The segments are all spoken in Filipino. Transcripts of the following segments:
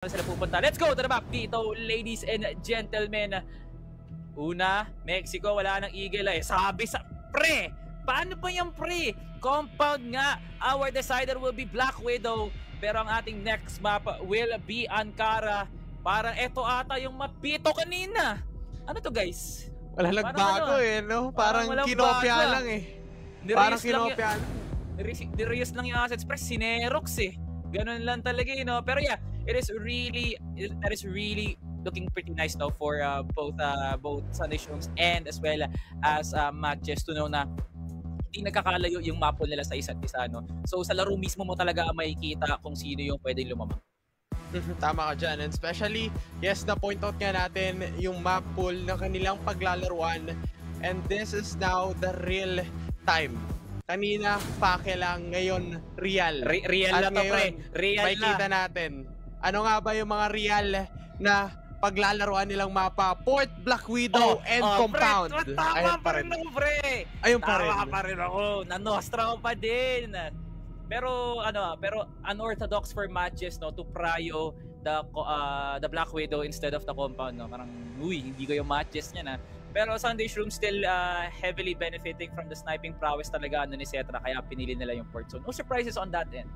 Sila pupunta. Let's go to the map dito, ladies and gentlemen. Una, Mexico, wala nang eagle eh. Sabi sa pre, paano pa yung pre? Compound nga. Our decider will be Black Widow, pero ang ating next map will be Ankara. Parang eto ata yung mapito kanina. Ano to guys? Wala nagbago eh, no? Parang kinopya lang eh. Parang kinopya lang. Nireuse lang yung assets, pre, sinerox eh. Ganun lang talaga eh, no? Pero yeah, that is really looking pretty nice now for both Sunday Shrooms and as well as matches to know na hindi nagkakalayo yung map nila sa isa't isa, no? So sa laro mismo mo talaga makikita kung sino yung pwedeng lumamang. Tama ka dyan. And especially, yes, na-point out nga natin yung map pool ng kanilang paglalaruan. And this is now the real time. Kanina, pake lang. Ngayon, real. Real na to, pre. Real may kita natin. Ano nga ba yung mga real na paglalaruan nilang mapa? Port, Black Widow, and Compound. Pre, tama pa rin ako, pre. Ayun pa rin. Tama pa rin ako. Nanostra pa din. Pero unorthodox for matches, no, to prio the Black Widow instead of the Compound, no. Parang hindi ko yung matches niya na. Pero Sunday Shroom still heavily benefiting from the sniping prowess talaga ni Cetra, kaya pinili nila yung port. So no surprises on that end.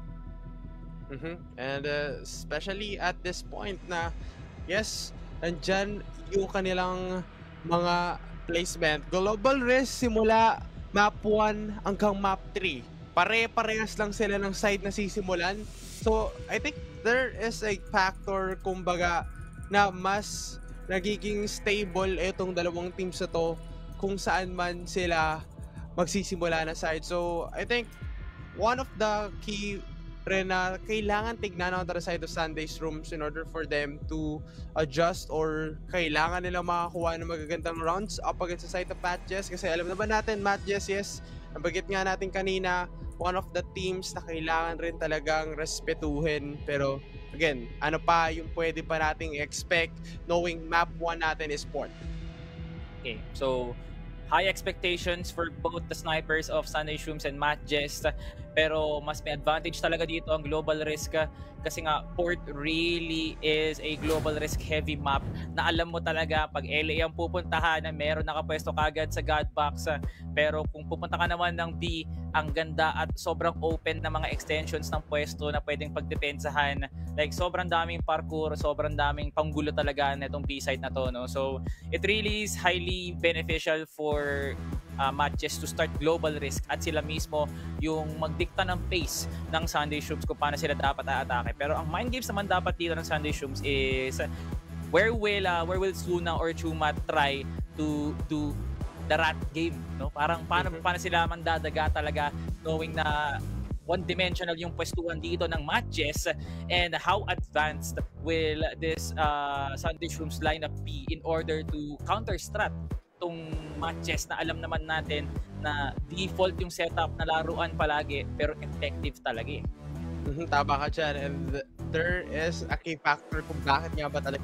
And especially at this point na yes, nandyan yung kanilang mga placement. Global Risk simula map 1 hanggang map 3. Pare-parehas lang sila ng side na sisimulan. So, I think there is a factor, kumbaga, na mas nagiging stable itong dalawang teams na to kung saan man sila magsisimula na side. So, I think one of the key rin na kailangan tignan on the side of Sunday Shrooms in order for them to adjust or kailangan nila makakuha ng magagandang rounds up against the side of Matches. Kasi alam naman natin, Matches, yes, nabagit nga natin kanina, one of the teams na kailangan rin talagang respetuhin. Pero again, ano pa yung pwede pa nating expect knowing map 1 natin is Port. Okay, so high expectations for both the snipers of Sunday Shrooms and Matches, pero mas may advantage talaga dito ang Global Risk kasi nga Port really is a global risk heavy map na alam mo talaga pag LA ang pupuntahan na meron nakapwesto kagad sa God Box, pero kung pupunta ka naman ng B, ang ganda at sobrang open na mga extensions ng pwesto na pwedeng pagdepensahan, like sobrang daming parkour, sobrang daming panggulo talaga na itong B site na to, no? So it really is highly beneficial for Matches to start Global Risk at sila mismo yung magdikta ng pace ng Sunday Shrooms kung paano sila dapat aatake. Pero ang mind games naman dapat dito ng Sunday Shrooms is where will Suna or Chuma try to do the rat game, no? Parang paano sila mandadaga talaga knowing na one-dimensional yung pwestuhan dito ng Matches, and how advanced will this Sunday Shrooms lineup be in order to counter-strat tong Matches na alam naman natin na default yung setup na laruan palagi pero effective talaga eh. Tama ka dyan, and there is a key factor kung bakit nga ba talaga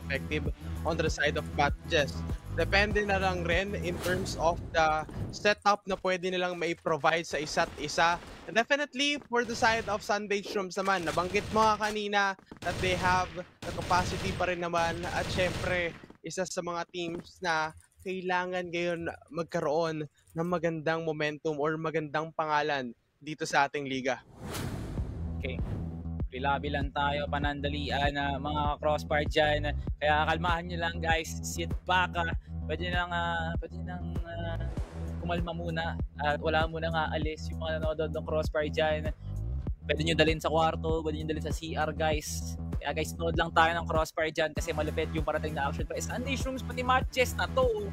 effective on the side of Matches. Depende na lang rin in terms of the setup na pwede nilang mai-provide sa isa't isa. And definitely for the side of Sunday Shrooms naman, nabanggit mo nga kanina that they have the capacity pa rin naman, at syempre isa sa mga teams na kailangan ngayon magkaroon ng magandang momentum or magandang pangalan dito sa ating liga. Okay. Pilabi lang tayo, panandalian na mga crossbar dyan. Kaya kalmahan nyo lang guys, sit back. Pwede nang kumalma muna at wala muna nga alis yung mga nanonood ng crossbar dyan. Pwede nyo dalhin sa kwarto, pwede nyo dalhin sa CR guys. Kaya guys, nood lang tayo ng crossbar dyan kasi malupit yung parating na action. Pero Sunday Shrooms pati Matches na to,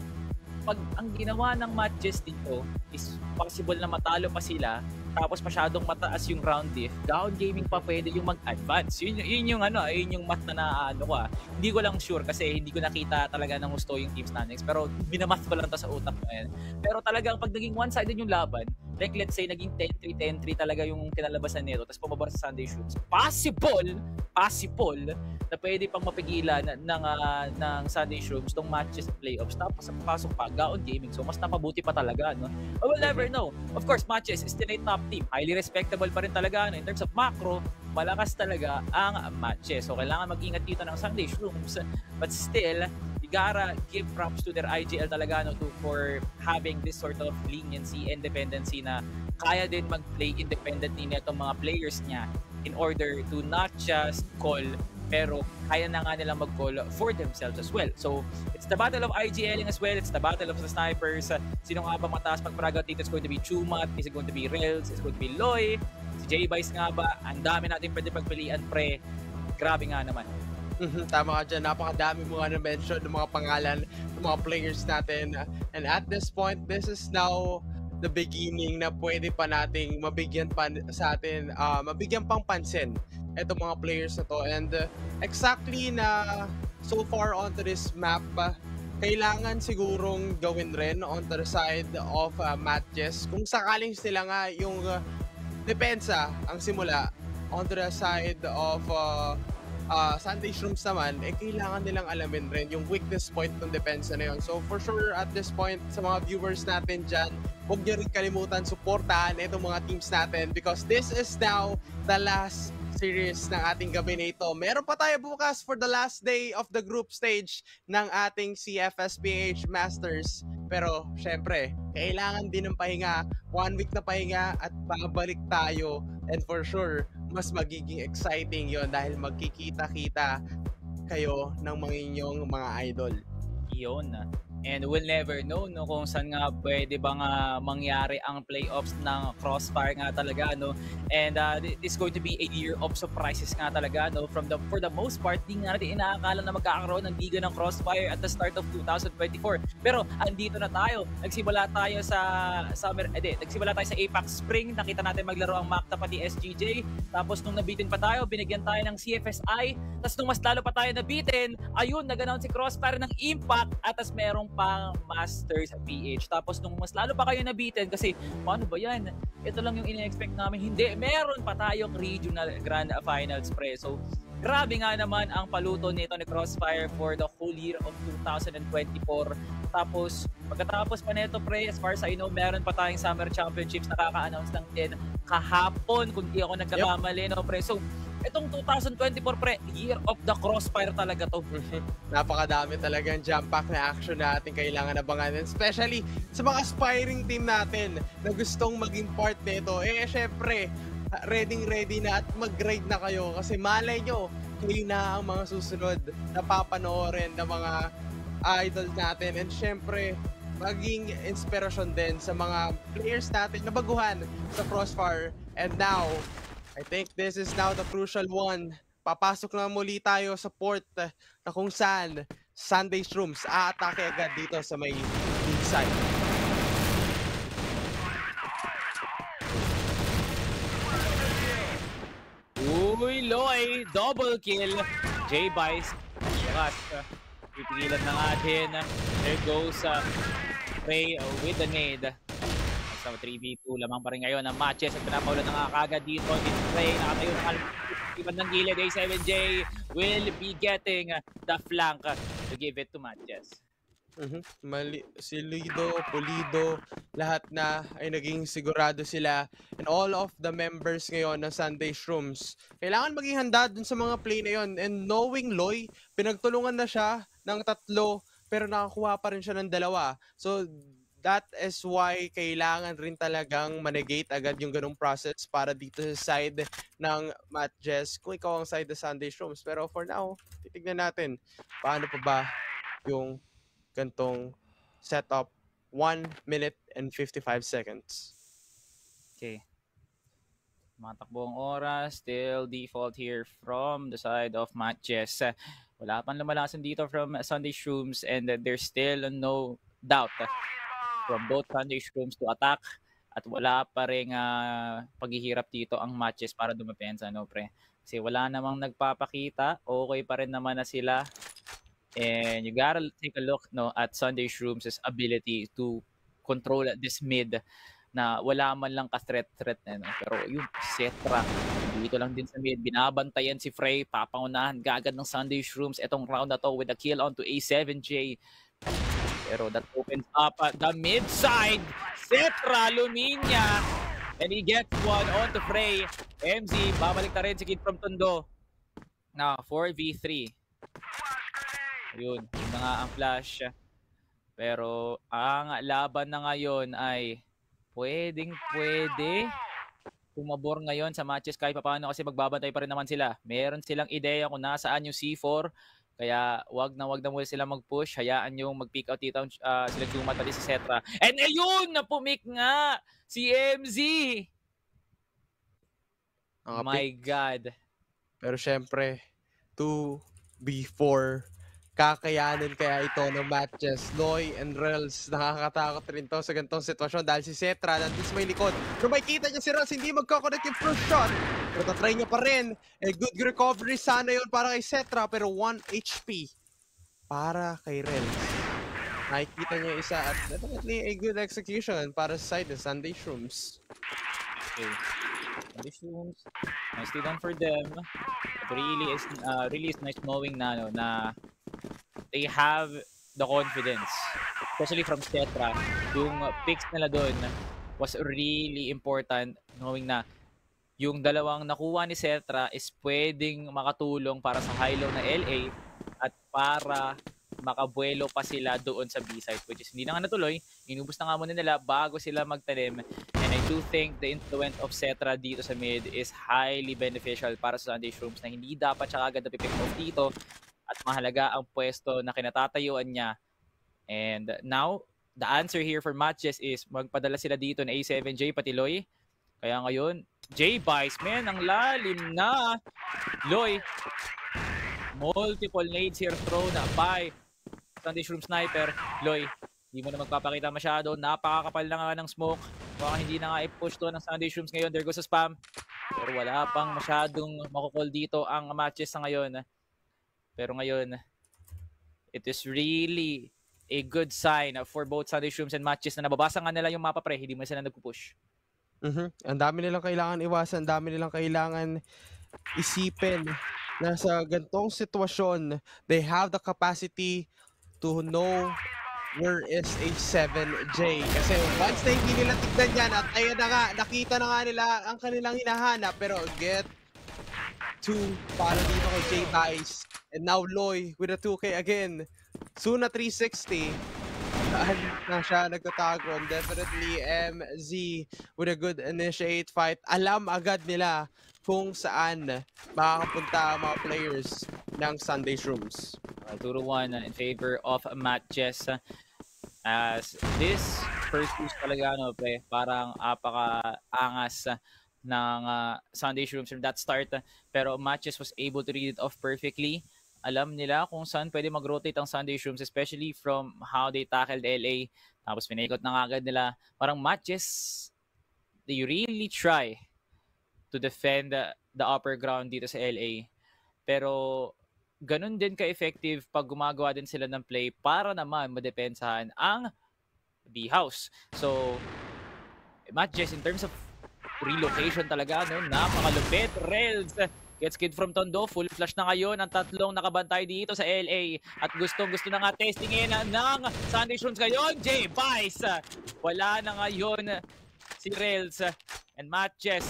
pag ang ginawa ng Matches dito is possible na matalo pa sila tapos masyadong mataas yung round diff, down gaming pa pwede yung mag-advance. Yun yung math na naano ko. Hindi ko lang sure kasi hindi ko nakita talaga ng gusto yung team standings, pero binamath ko lang to sa utak ko. Pero talagang pag naging one-sided yung laban, like let's say naging 10-3 talaga yung kinalabasan nito tapos pumaba sa Sunday Shrooms, possible na pwede pang mapigilan ng Sunday Shrooms tong Matches playoffs tapos pasok pa down gaming. So mas napabuti pa talaga, no? We'll never know. Of course, Matches is still a top team. Highly respectable pa rin talaga in terms of macro, malakas talaga ang matches. So kailangan mag-ingat dito ng Sunday Shrooms, but still, you gotta give props to their IGL talaga for having this sort of leniency and dependency na kaya din mag-play independently nitong mga players niya in order to not just call, pero kaya na nga nilang mag-call for themselves as well. So, it's the battle of IGLing as well. It's the battle of the snipers. Sino nga ba mataas pag-pragat dito? It's going to be Chumat, is it going to be Rels, is it going to be Loy, si J-Vice nga ba? Ang dami natin pwede pagpilian, pre. Grabe nga naman. Tama ka dyan. Napakadami mo nga na-mention ng mga pangalan ng mga players natin. And at this point, this is now the beginning na pwede pa nating mabigyan pang pansin itong mga players na to. And exactly na so far onto this map, kailangan sigurong gawin rin on the side of matches. Kung sakaling sila nga yung depensa ang simula on the side of Sunday Shrooms naman, kailangan nilang alamin rin yung weakness point ng depensa na yun. So for sure, at this point, sa mga viewers natin dyan, huwag nyo rin kalimutan supportahan itong mga teams natin because this is now the last series ng ating gabi na ito. Meron pa tayo bukas for the last day of the group stage ng ating CFSPH Masters. Pero syempre, kailangan din ng pahinga, 1 week na pahinga at babalik tayo. And for sure, mas magiging exciting yon dahil magkikita-kita kayo ng mga inyong mga idol. Yun. And we'll never know no, kung saan nga pwede bang mangyari ang playoffs ng Crossfire nga talaga. No? And this is going to be a year of surprises nga talaga. No? For the most part, di nga natin inaakala na magkakaroon ng liga ng Crossfire at the start of 2024. Pero andito na tayo. Nagsimula tayo sa nagsimula tayo sa Apex Spring. Nakita natin maglaro ang Macta pati SGJ. Tapos nung nabitin pa tayo, binigyan tayo ng CFSI. Tapos nung mas lalo pa tayo nabitin, ayun, nag-announce si Crossfire ng Impact at tas merong pang Masters PH. Tapos nung mas lalo pa kayo nabitin kasi paano ba yan? Ito lang yung ine-expect namin. Hindi, meron pa tayong regional grand finals pre. So grabe nga naman ang paluto nito ni Crossfire for the whole year of 2024. Tapos pagkatapos pa nito pre, as far as I know, meron pa tayong Summer Championships na kaka-announce ng 10 kahapon kung di ako nagkakamali. No, pre. So itong 2024 pre, year of the Crossfire talaga to. Napakadami talagang jam-pack na action na ating kailangan abangan. Especially sa mga aspiring team natin na gustong maging part nito. Syempre, ready na at mag-grade na kayo kasi malay nyo, kayo na ang mga susunod na papanoorin ng mga idol natin. And syempre, maging inspirasyon din sa mga players natin na baguhan sa Crossfire. And now, I think this is now the crucial one. Papasok na muli tayo sa port na kung saan Sunday Shrooms aatake agad dito sa may side. Uy, Loy, double kill. J-Vice, pipigilan na natin. There goes Ray with the nade. So 3v2 lamang pa rin ngayon ang matches at pinapaulan na nga kagad dito. Ray nakatayo ng iban ng gilid. A7J will be getting the flank to give it to matches. Si Lido, Pulido, lahat na ay naging sigurado sila. And all of the members ngayon ng Sunday Shrooms, kailangan maging handa dun sa mga play na yon. And knowing Loy, pinagtulungan na siya ng 3 pero nakakuha pa rin siya ng 2. So that is why kailangan rin talagang manegate agad yung ganung process para dito sa side ng matches kung ikaw ang side ng Sunday Shrooms. Pero for now, titignan natin paano pa ba yung gantong setup. 1 minute and 55 seconds. Okay. Matakbo ang oras. Still default here from the side of matches. Wala pang lumalasan dito from Sunday Shrooms and there's still no doubt from both Sunday Shrooms to attack at wala pa rin paghihirap dito ang matches para dumapensa, no pre? Kasi wala namang nagpapakita, okay pa rin naman na sila. And you gotta take a look at Sunday Shrooms' ability to control this mid na wala man lang ka-threat. Pero yung Cetra, dito lang din sa mid, binabantayan si Frey, papangunahan gagad ng Sunday Shrooms etong round na to with a kill onto A7J. Pero that opens up the mid side. Cetra, Luminia. And he gets one on to Frey. MZ, babalik na rin si Kid from Tondo. Na 4v3. Ayun, yun na nga ang flash. Pero ang laban na ngayon ay pwede pumabor ngayon sa matches kahit paano kasi magbabantay pa rin naman sila. Meron silang ideya kung nasaan yung C4. Kaya wag na muna sila mag-push. Hayaan yung mag-pick out dito sila Juma at si Cetra. And ayun, napumik nga si MZ. My God. Pero syempre, 2v4. Kakayanin kaya ito ng matches. Loy and Rels, nakakatakot rin to sa ganitong sitwasyon dahil si Cetra nandun sa may likod. Pero makikita niya si Rels, hindi magkoconnect yung first shot. Pero tatry niya pa rin. Good recovery sana yun para kay Cetra, pero 1 HP para kay Rels. Nakikita niya isa at definitely a good execution para sa side ng Sunday Shrooms. Okay. Sunday Shrooms, nicely done for them. It really is nice knowing na they have the confidence, especially from Cetra. Yung picks nila doon was really important, knowing na yung dalawang nakuha ni Cetra is pwedeng makatulong para sa high-low na LA at para makabuelo pa sila doon sa B-side, which is hindi na nga natuloy. Inubos na nga muna nila bago sila magtanim. And I do think the influence of Cetra dito sa mid is highly beneficial para sa Sunday Shrooms na hindi dapat siya agad na pipick off dito. At mahalaga ang pwesto na kinatatayuan niya. And now, the answer here for matches is magpadala sila dito na A7J pati Loy. Kaya ngayon, J-Bice, man, ang lalim na. Loy, multiple nades here thrown by Sunday Shroom Sniper. Loy, hindi mo na magpapakita masyado. Napakakapal na nga ng smoke. Baka hindi na nga i-push to ng Sunday Shrooms ngayon. There goes sa spam. Pero wala pang masyadong makukol dito ang matches sa ngayon. Pero ngayon, it is really a good sign for both Sunday Shrooms and matches na nababasa nga nila yung mapa pre, hindi mo sila nagpupush. Ang dami nilang kailangan iwasan, ang dami nilang kailangan isipin na sa gantong sitwasyon, they have the capacity to know where is a 7J. Kasi once na hindi nila tignan yan at ayun na nga, nakita na nga nila ang kanilang hinahanap, pero get to para dito kay J-Bice. And now Loy with a 2K again. Suna 360. Saan na siya nagtatago. And definitely MZ with a good initiate fight. Alam agad nila kung saan makakapunta ang mga players ng Sunday Shrooms. 2-1 in favor of matches. As this first push talaga, no, pre, parang apaka-angas ng Sunday Shrooms from that start. Pero matches was able to read it off perfectly. Alam nila kung saan pwede mag-rotate ang Sunday Shrooms, especially from how they tackled LA. Tapos pinaikot na agad nila. Parang matches, they really try to defend the upper ground dito sa LA. Pero ganun din ka-effective pag gumagawa din sila ng play para naman madepensahan ang B-House. So, matches in terms of relocation talaga, no? Napakalupit. Rels gets Kid from Tondo. Full flash na ngayon ang tatlong nakabantay dito sa LA. At gusto na nga testingin ng Sunday Shrooms ngayon. J-Bice. Wala na ngayon si Rels. And matches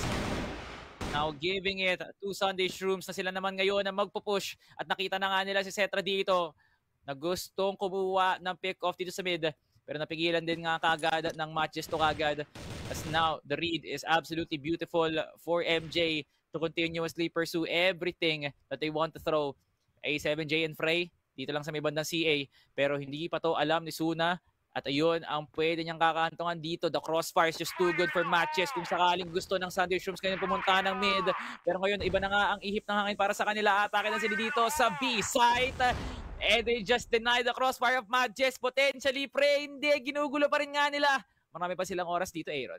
now giving it to Sunday Shrooms na sila naman ngayon na magpupush. At nakita na nga nila si Cetra dito na gustong kumuha ng pick-off dito sa mid. Pero napigilan din nga kagad ng matches to kagad. As now, the read is absolutely beautiful for MJ to continuously pursue everything that they want to throw. A7J and Frey, dito lang sa may bandang CA. Pero hindi pa to alam ni Suna. At ayun, ang pwede niyang kakahantungan dito. The crossfire is just too good for matches. Kung sakaling gusto ng Sunday Shrooms ngayon pumunta ng mid. Pero ngayon, iba na nga ang ihip ng hangin para sa kanila. Atake na sila dito sa B-site. And they just deny the crossfire of matches. Potentially, pre, hindi. Ginugulo pa rin nga nila. Marami pa silang oras dito, Aaron.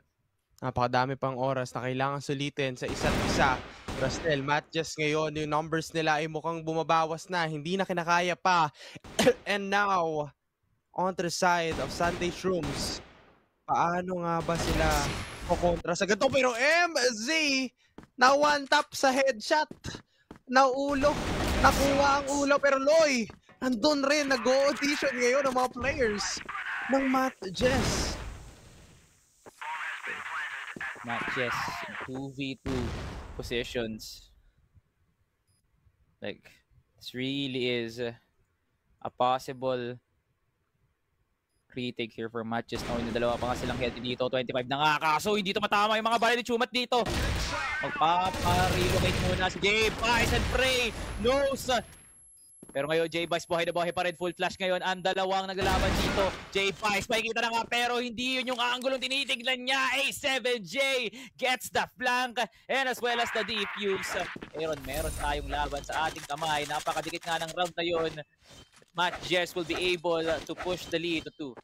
Napakadami pang oras na kailangan sulitin sa isa't isa. Rastel, matches ngayon, yung numbers nila ay mukhang bumabawas na. Hindi na kinakaya pa. And now, on the side of Sunday Shrooms, paano nga ba sila kukontra sa ganito? Pero MZ, na one tap sa headshot. Naulo. Nakuha ang ulo. Pero Loy, nandun rin. Nag-audition ngayon ng mga players ng matches. Matches in 2v2 positions. Like, this really is a possible retake here for Matches. Knowing na dalawa pa nga silang healthy dito. 25 na nga. Kaso hindi to matama yung mga bala ni Chumat dito. Magpapa-relocate muna si J-Vice and Frey. Knows. Pero ngayon, J-Vice buhay na buhay pa rin. Full flash ngayon. Ang dalawang naglalaban dito. J-Vice, makikita na nga. Pero hindi yun yung anggulong tinitignan niya. A7J gets the flank and as well as the defuse. Meron tayong laban sa ating kamay. Napakadikit nga ng round na yun. Matches will be able to push the lead to 2.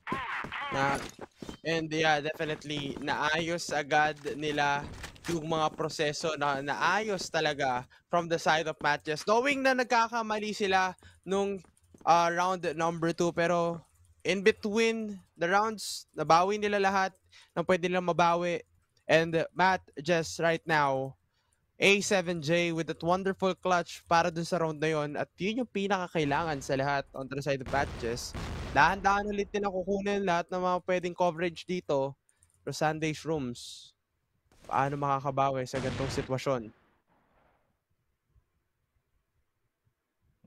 And yeah, definitely naayos agad nila yung mga proseso na naayos talaga from the side of Matches. Knowing na nagkakamali sila nung round number 2, pero in between the rounds, nabawi nila lahat ng pwede nilang mabawi. And Matches right now, A7J with that wonderful clutch para dun sa round na yun. At yun yung pinakakailangan sa lahat on the side of Matches. Dahan-dahan ulit nila kukunin lahat ng mga pwedeng coverage dito. Pero Sunday Shrooms, paano makakabawi sa ganitong sitwasyon?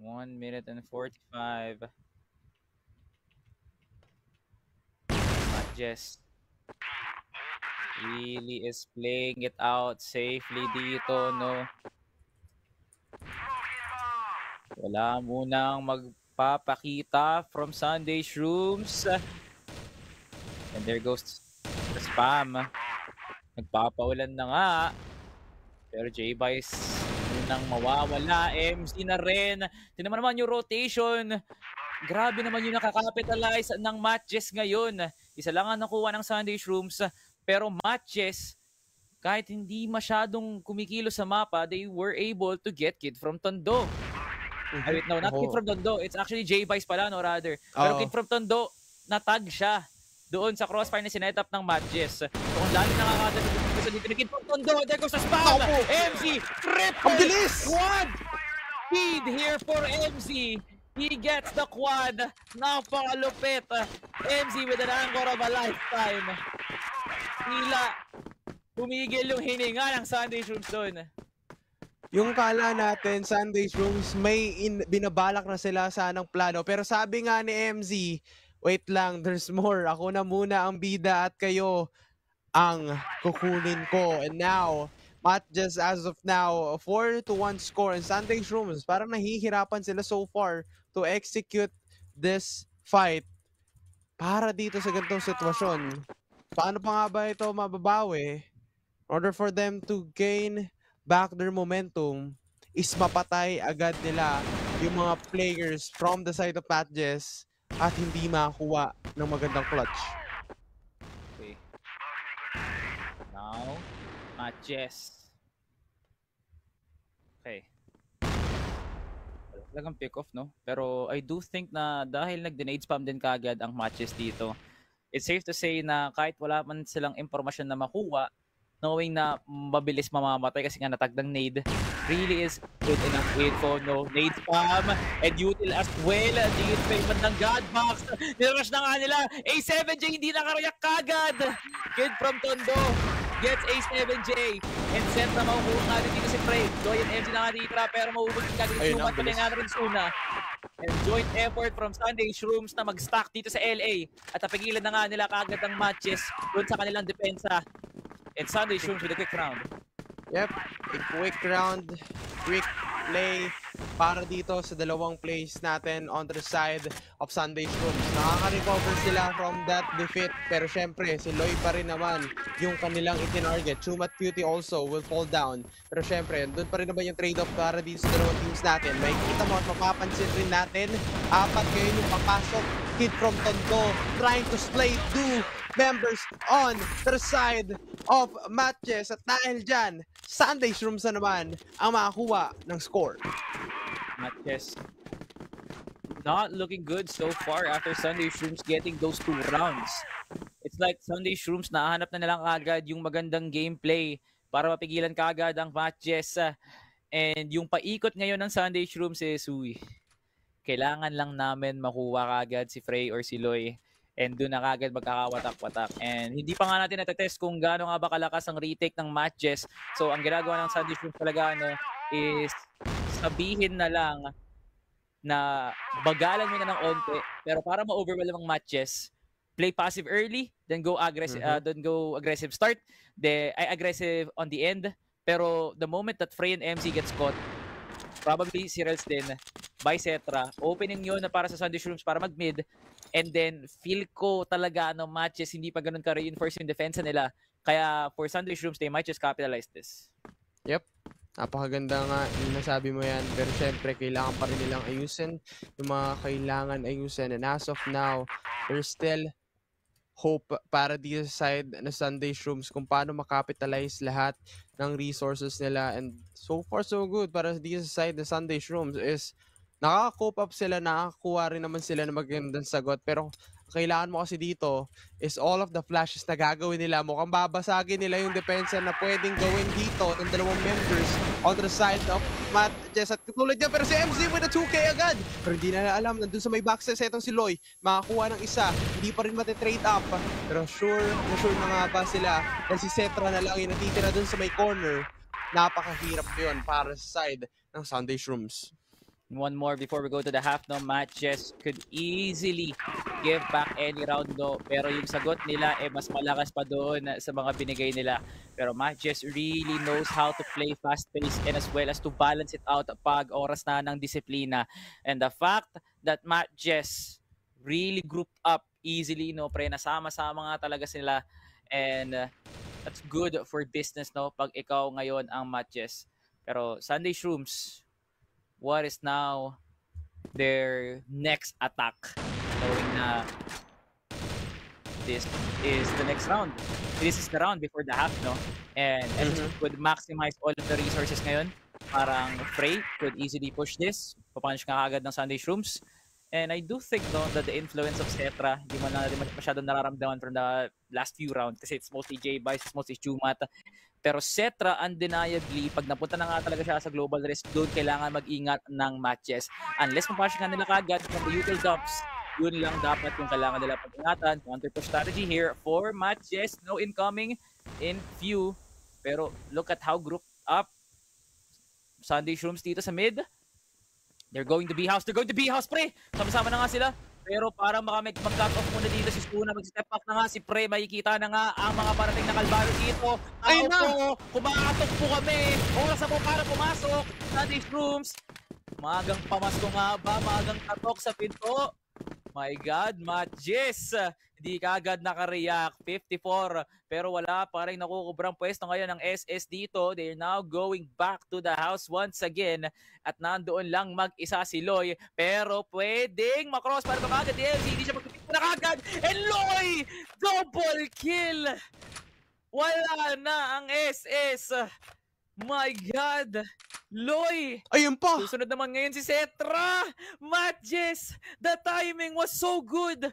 1 minute and 45. Matches really is playing it out safely dito, no? Wala munang magpapakita from Sunday Shrooms. And there goes the spam. Nagpapaulan na nga. Pero J-Vice munang mawawala. MC na rin. Tingnan mo naman yung rotation. Grabe naman yung nakakapitalize ng Matches ngayon. Isa lang ang nakuha ng Sunday Shrooms. Pero Matches, kahit hindi masyadong kumikilo sa mapa, they were able to get Kid from Tondo. Wait, no, not Kid from Tondo. It's actually J-Vice pala, no, rather. Pero Kid from Tondo, natag siya doon sa crossfire na sinet-up ng Matches. So kung lalo nakakadala dito ni Kid from Tondo, there goes the spam! MC, triple quad! Speed here for MC. He gets the quad. Napakalupit. MC with an anchor of a lifetime. Tila humigil yung hininga ng Sunday Shrooms doon. Yung kala natin, Sunday Shrooms, may binabalak na sila sanang plano. Pero sabi nga ni MZ, wait lang, there's more. Ako na muna ang bida at kayo ang kukunin ko. And now, Matches as of now, 4-1 score. And Sunday Shrooms, parang nahihirapan sila so far to execute this fight para dito sa ganitong sitwasyon. Paano pa nga ba ito mababawi? In order for them to gain back their momentum, is mapatay agad nila yung mga players from the side of Matches at hindi makakuha ng magandang clutch. Okay. Now, Matches. Okay. Talagang pick off, no? Pero I do think na dahil nag-grenade spam din kaagad ang Matches dito, it's safe to say na kahit wala man silang impormasyon na makuha, knowing na mabilis mamamatay kasi nga natag ng nade, really is good enough info, no? Nade spam, and util as well, dito pa yung bandang Godbox, nilarush na nga nila, A7J hindi nakarayak kagad, Kid from Tondo, gets A7J, and set na mahuhulog natin dito si Frey, Doy and MC na nga dito, pero mahuhulog yung kagad yung sumat, pala nga rin suna. And joint effort from Sunday Shrooms na mag-stack dito sa LA at napigilan na nga nila kaagad ang Matches doon sa kanilang depensa. And Sunday Shrooms with a quick round. Yep, a quick round, quick play para dito sa dalawang plays natin on the side of Sunday Shrooms. Nakaka-recover sila from that defeat, pero syempre si Loy pa rin naman yung kanilang itinarget. Chumat Cutie also will fall down, pero syempre doon pa rin naman yung trade-off para dito sa dalawang teams natin. May kita mo at mapapansin rin natin, apat ngayon yung papasok. Kid from Tondo trying to slay two members on the side of Matches, at dahil dyan, Sunday Shrooms na naman ang makakuha ng score. Matches not looking good so far after Sunday Shrooms getting those 2 rounds. It's like Sunday Shrooms nahanap na nilang agad yung magandang gameplay para mapigilan kaagad ang Matches. And yung paikot ngayon ng Sunday Shrooms is, kailangan lang namin makuha kaagad si Frey or si Loy. and doon na kagad magkakawatak-watak. And hindi pa nga natin natetest kung gaano nga ba kalakas ang retake ng matches. So ang ginagawa ng Sunday Shrooms talaga is sabihin na lang na bagalan mo na ng onte, pero para ma-overwhelm ang matches, play passive early, then go aggressive, aggressive start, aggressive on the end. Pero the moment that Frey and MC gets caught, probably si Rels din, by Cetra, opening yun na para sa Sunday Shrooms para mag-mid, and then feel ko talaga matches, hindi pa ganun ka-reinforce yung defense nila. Kaya for Sunday Shrooms, they might just capitalize this. Yep. Napakaganda nga yung nasabi mo yan. Pero syempre, kailangan pa rin nilang ayusin yung mga kailangan ayusin. And as of now, there's still hope para dito sa side na Sunday Shrooms kung paano makapitalize lahat ng resources nila. And so far, so good para dito sa side na Sunday Shrooms is nakaka-cope up sila, nakakuha rin naman sila ng magandang sagot. Pero kailangan mo kasi dito is all of the flashes na gagawin nila. Mukhang babasagin nila yung depensa na pwedeng gawin dito ng dalawang members on the side of Matt Jess. At katulad niya, pero si MZ with a 2K agad. Pero hindi na alam, nandun sa may backset itong si Loy. Makakuha ng isa, hindi pa rin matitrade up. Pero sure na nga ba sila na si Cetra na lang yung natitira dun sa may corner. Napakahirap yun para sa side ng Sunday Shrooms. One more before we go to the half, matches could easily give back any round, pero yung sagot nila mas malakas pa doon sa mga binigay nila. Pero matches really knows how to play fast-paced and as well as to balance it out pag oras na ng disiplina. And the fact that matches really grouped up easily, pre, nasama-sama nga talaga sila, and that's good for business, pag ikaw ngayon ang matches. Pero Sunday Shrooms, what is now their next attack, knowing na this is the next round. This is the round before the half, and LG could maximize all of the resources ngayon. Parang Frey could easily push this, papunch ka agad ng Sunday Shrooms. And I do think that the influence of Cetra, hindi man natin masyadong nararamdaman from the last few rounds kasi it's mostly J-Vice, it's mostly Chumat. Pero Cetra, undeniably, pag napunta na nga talaga siya sa global risk, doon kailangan mag-ingat ng matches. Unless mapash nga nila kagad from the util dumps, yun lang dapat yung kailangan nila pag-ingatan. Counter-push strategy here for matches. No incoming in few. Pero look at how grouped up Sunday Shrooms dito sa mid. They're going to B-house. They're going to B-house, pre! Sama-sama na nga sila. Pero parang mag-cut off muna dito si Suna, mag-step up na nga si Pre, makikita na nga ang mga parating na kalbaro dito. Ay na! Kumakatok po kami! Oras na po para pumasok! Sunday Shrooms! Maagang pamasko nga ba? Maagang katok sa pinto? My God, Matches! Hindi ka agad nakareact. 54. Pero wala pa rin nakukubrang pwesto ngayon ng SS dito. They're now going back to the house once again. At nandoon lang mag-isa si Loy. Pero pwedeng makross para magagad ni LC. Hindi siya magpipit na kagad. And Loy! Double kill! Wala na ang SS. My God! Loy! Ayun pa! Susunod naman ngayon si Cetra! Matches! The timing was so good!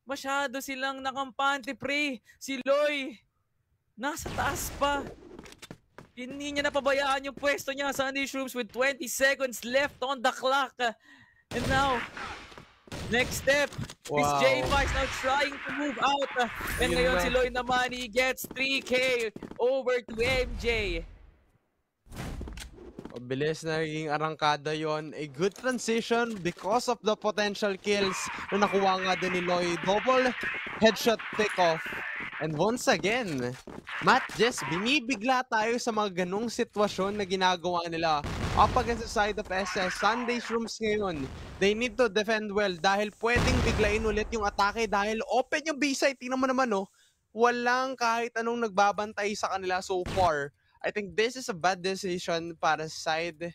Masyado silang nakampante, pre. Si Loy, nasa taas pa. Hindi niya napabayaan yung pwesto niya. Sunday Shrooms with 20 seconds left on the clock. And now, next step is J-Vice now trying to move out. And ngayon si Loy naman, he gets 3K over to MJ. Bilis na naging arangkada yon. A good transition because of the potential kills na nakuha nga din ni Loy. Double headshot takeoff. And once again, Matt Jess, binibigla tayo sa mga ganong sitwasyon na ginagawa nila. Up against the side of SS, Sunday Shrooms ngayon, they need to defend well dahil pwedeng biglain ulit yung atake dahil open yung B-side. Tingnan mo naman, walang kahit anong nagbabantay sa kanila so far. I think this is a bad decision para sa side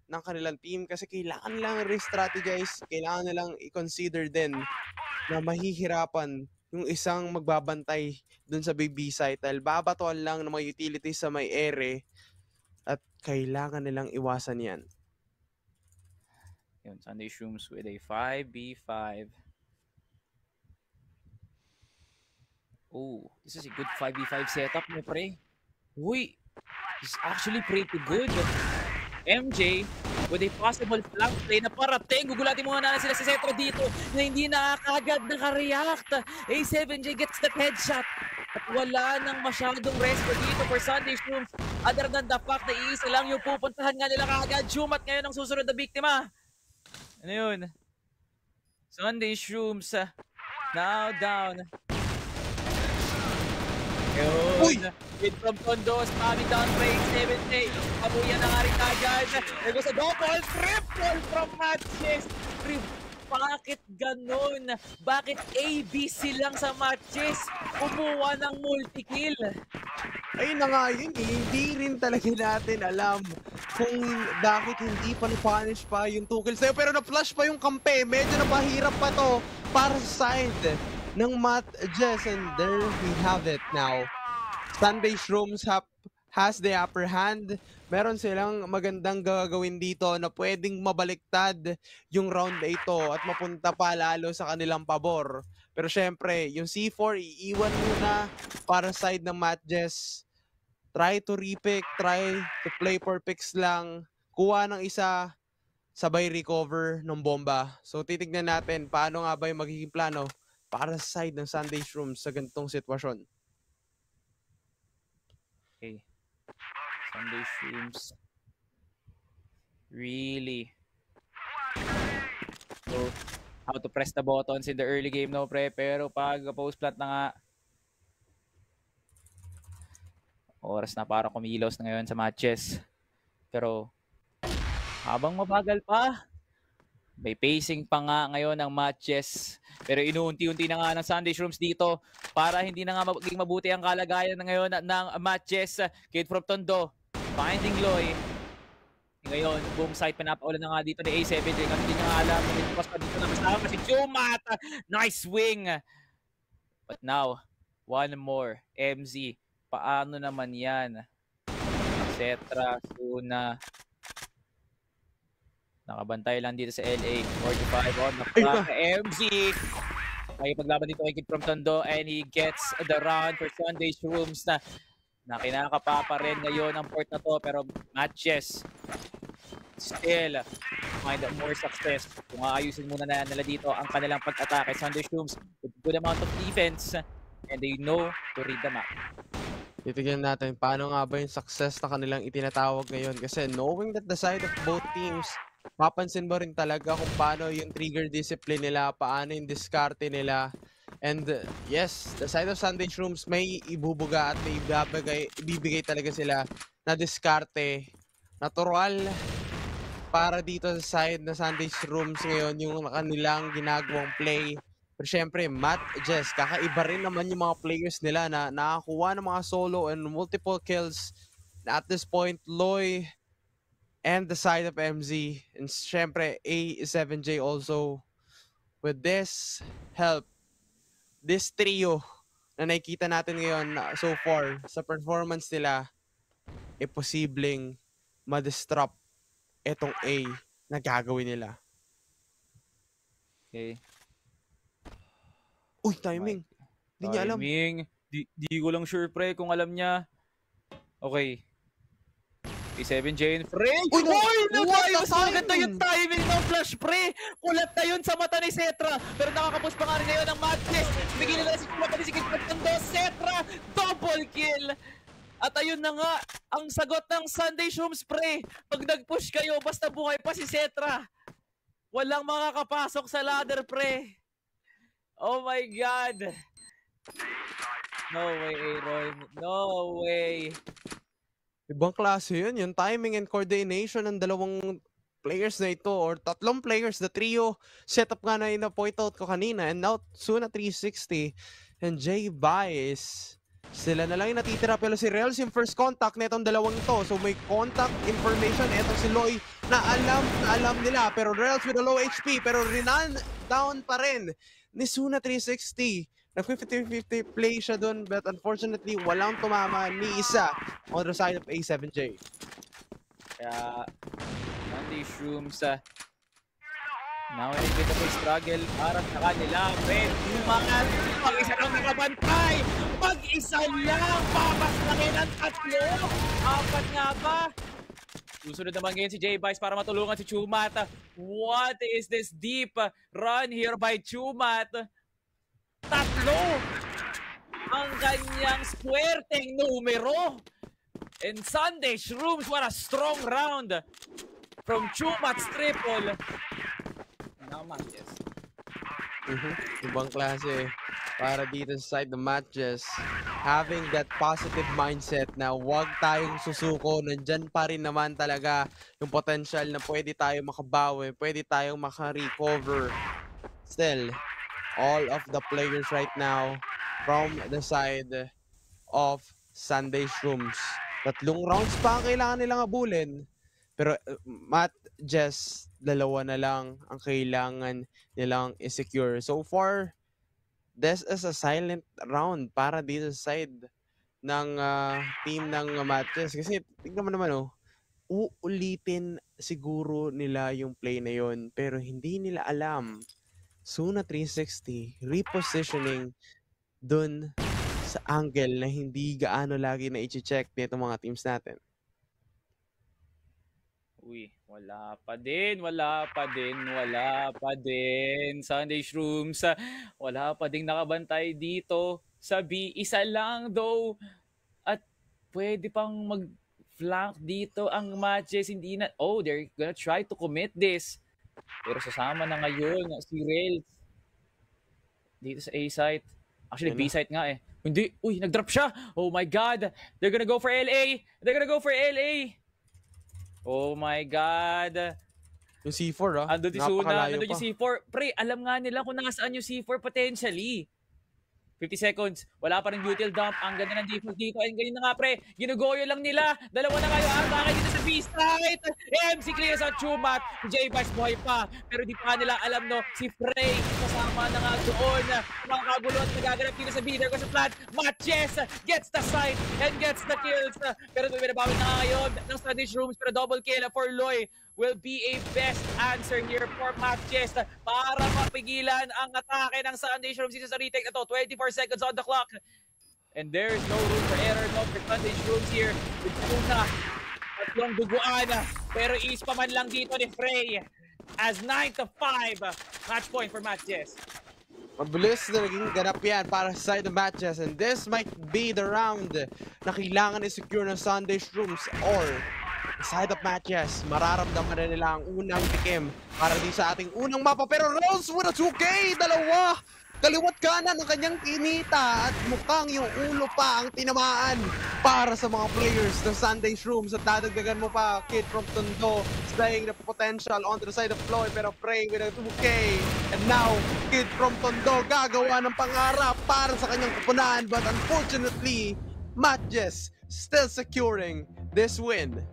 ng kanilang team kasi kailangan nilang re-strategize, kailangan nilang i-consider din na mahihirapan yung isang magbabantay dun sa baby site dahil babatuan lang ng mga utilities sa may ere at kailangan nilang iwasan yan. Yun, Sunday Shrooms with a 5v5. Oh, this is a good 5v5 setup, my pre. Uy! It's actually pretty good. MJ with a possible flank play na parating. Gugulatin muna na sila si Cetra dito na hindi na kagad nakareact. A7J gets that headshot. At wala nang masyadong rescue dito for Sunday Shrooms. Other than the fact na iisa lang yung pupuntahan nga nila kagad. Jumat ngayon ang susunod na biktima. Ano yun? Sunday Shrooms now down. Yun. With from Tondo, spamming down for A7J. Kabuyan na nga rin agad. There goes a double, triple from Matches. Bakit ganun? Bakit ABC lang sa Matches? Kumuha ng multi-kill. Ayun na nga yun, hindi rin talaga natin alam kung bakit hindi pa na-punish pa yung 2 kills sa'yo. Pero na-flush pa yung kampe. Medyo napahirap pa to para sa side ng Matches. And there we have it now. Sunday Shrooms has the upper hand. Meron silang magandang gagawin dito na pwedeng mabaliktad yung round na ito at mapunta pa lalo sa kanilang pabor. Pero syempre, yung C4 iiwan muna para side ng Matches. Try to repick, try to play for picks lang. Kuha ng isa, sabay recover ng bomba. So titignan natin paano nga ba yung magiging plano para sa side ng Sunday Shrooms sa ganitong sitwasyon. Okay. Sunday Shrooms. Really. So, how to press the buttons in the early game, no, pre? Pero pag post plant na nga, oras na para kumilos na ngayon sa Matches. Pero, habang mabagal pa, may pacing pa nga ngayon ng Matches. Pero inuunti-unti na nga ng Sunday Shrooms dito para hindi na nga maging mabuti ang kalagayan na ngayon ng Matches. Kid from Tondo, finding Loy. Ngayon, boom site, pinapaulan na nga dito ni A7J. Kasi hindi nga alam, pas pa dito na masama si Jumat. Nice swing. But now, one more. MZ, paano naman yan? Cetra, Suna. Nakabantay lang dito sa LA. 45 on the clock. MZ. May paglaban dito kay Kid from Tondo and he gets the round for Sunday Shrooms na kinakapa pa rin ngayon ang port na to. Pero Matches still find more success. Kung aayusin muna na nila dito ang kanilang pag-atake. Sunday Shrooms with good amount of defense and they know to read the map. Titignan natin paano nga ba yung success na kanilang itinatawag ngayon. Kasi knowing that the side of both teams, mapansin mo rin talaga kung paano yung trigger discipline nila, paano yung diskarte nila. And yes, the side of Sunday Shrooms may ibubuga at may ibibigay talaga sila na diskarte. Natural para dito sa side na Sunday Shrooms ngayon yung kanilang ginagawang play. Pero syempre, Matches, kakaiba rin naman yung mga players nila na nakakuha ng mga solo and multiple kills. At this point, Loy and the side of MZ. And syempre, A7J also. With this help, this trio na nakikita natin ngayon so far sa performance nila, posibleng ma-disrupt itong A na gagawin nila. Okay. Uy, timing. Hindi niya alam. Timing. Di ko lang sure, pre, kung alam niya. Okay. A7J in frame. Uy, nagayos mo ganda yung timing ng flash, pre. Kulat na yun sa mata ni Cetra. Pero nakakapos pa nga rin ngayon ng Matches. Bigyan nila si Kumapa ni Sigit Pagtando. Cetra, double kill. At ayun na nga, ang sagot ng Sunday Shrooms, pre. Pag nag-push kayo, basta buhay pa si Cetra. Walang makakapasok sa ladder, pre. Oh my God. No way, Aaron. No way. Ibang klase yun. Yung timing and coordination ng dalawang players na ito or tatlong players, the trio setup nga na ina-point out ko kanina. And now, Suna 360 and Jay Baez. Sila na lang yung natitira. Pero si Reals yung first contact na itong dalawang ito. So may contact information. Ito si Loy na alam nila. Pero Reals with a low HP. Pero rinan down pa rin ni Suna 360. Na 50-50 play siya dun, but unfortunately, walang tumama ni isa on the side of A7J. Kaya, Sunday Shrooms, now a bit of a struggle para sa kanila. Pero umangat, mag-isa lang nakabantay! Mag-isa lang! Papas na rin ang tatlo! Apat nga ba? Susunod naman ngayon si J-Vice para matulungan si Chumat. What is this deep run here by Chumat? Tatlo ang kanyang swerteng numero. And Sunday Shrooms, what a strong round from Chumat's triple. Naman, yes. Ibang klase para dito sa side ng matches. Having that positive mindset na huwag tayong susuko, nandyan pa rin naman talaga yung potential na pwede tayong makabawi, pwede tayong makarecover. Still, all of the players right now from the side of Sunday Shrooms. 3 rounds pa ang kailangan nilang abulin. Pero Matt, Jess, 2 na lang ang kailangan nilang i-secure. So far, this is a silent round para dito sa side ng team ng matches. Kasi tingnan mo naman, uulitin siguro nila yung play na yon, pero hindi nila alam. Suna 360, repositioning dun sa angle na hindi gaano lagi na i-check nito mga teams natin. Uy, wala pa din. Sunday Shrooms, wala pa ding nakabantay dito sa B. Isa lang though. At pwede pang mag-flank dito ang matches. Hindi na, they're gonna try to commit this. Pero sasama na ngayon si Rails dito sa A site. Actually, B site nga eh. Hindi, nag-drop siya. Oh my God. They're gonna go for LA. Oh my God. Yung C4 Andun si Suna, andun yung C4. Pre, alam nga nila kung nasaan yung C4 potentially. 50 seconds. Wala pa rin butyl dump. Ang ganda ng default dito. And ganyan na nga, pre. Ginugoyo lang nila. 2 na kayo. Bakit dito sa B-side? MC clear sa Chumat. J-Vice buhay pa. Pero di pa nila alam, no? Si Frey kasama na nga doon. Mga kagulo at nagaganap dito sa B. There goes the plant. Matches gets the side and gets the kills. Pero binabawit na nga ngayon ng Sunday Shrooms. Pero double kill for Loy will be a best answer here for Matches para mapigilan ang atake ng Sunday Shrooms dito sa retake na to. 24 seconds on the clock. And there's no room for error, no, for Sunday Shrooms here. With Suna at yung duguan. Pero is pa man lang dito ni Frey. As 9-5 match point for Matches. Mabilis na naging ganap yan para sa side of Matches. And this might be the round na kailangan i-secure ng Sunday Shrooms or side of Matches. Mararamdaman na nila ang unang tikim para din sa ating unang mapa. Pero Rose with a 2K! 2! Kaliwat kanan ang kanyang kinita at mukhang yung ulo pa ang tinamaan para sa mga players ng Sunday Shrooms. At dadagdagan mo pa Kid from Tondo staying the potential onto the side of Floyd, pero Frey with a 2K. And now, Kid from Tondo gagawa ng pangarap para sa kanyang kapunan, but unfortunately, Matches still securing this win.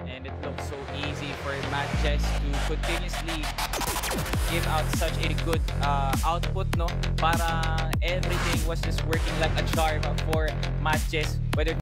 And it looks so easy for Matches to continuously give out such a good output, no? Para everything was just working like a charm for Matches, whether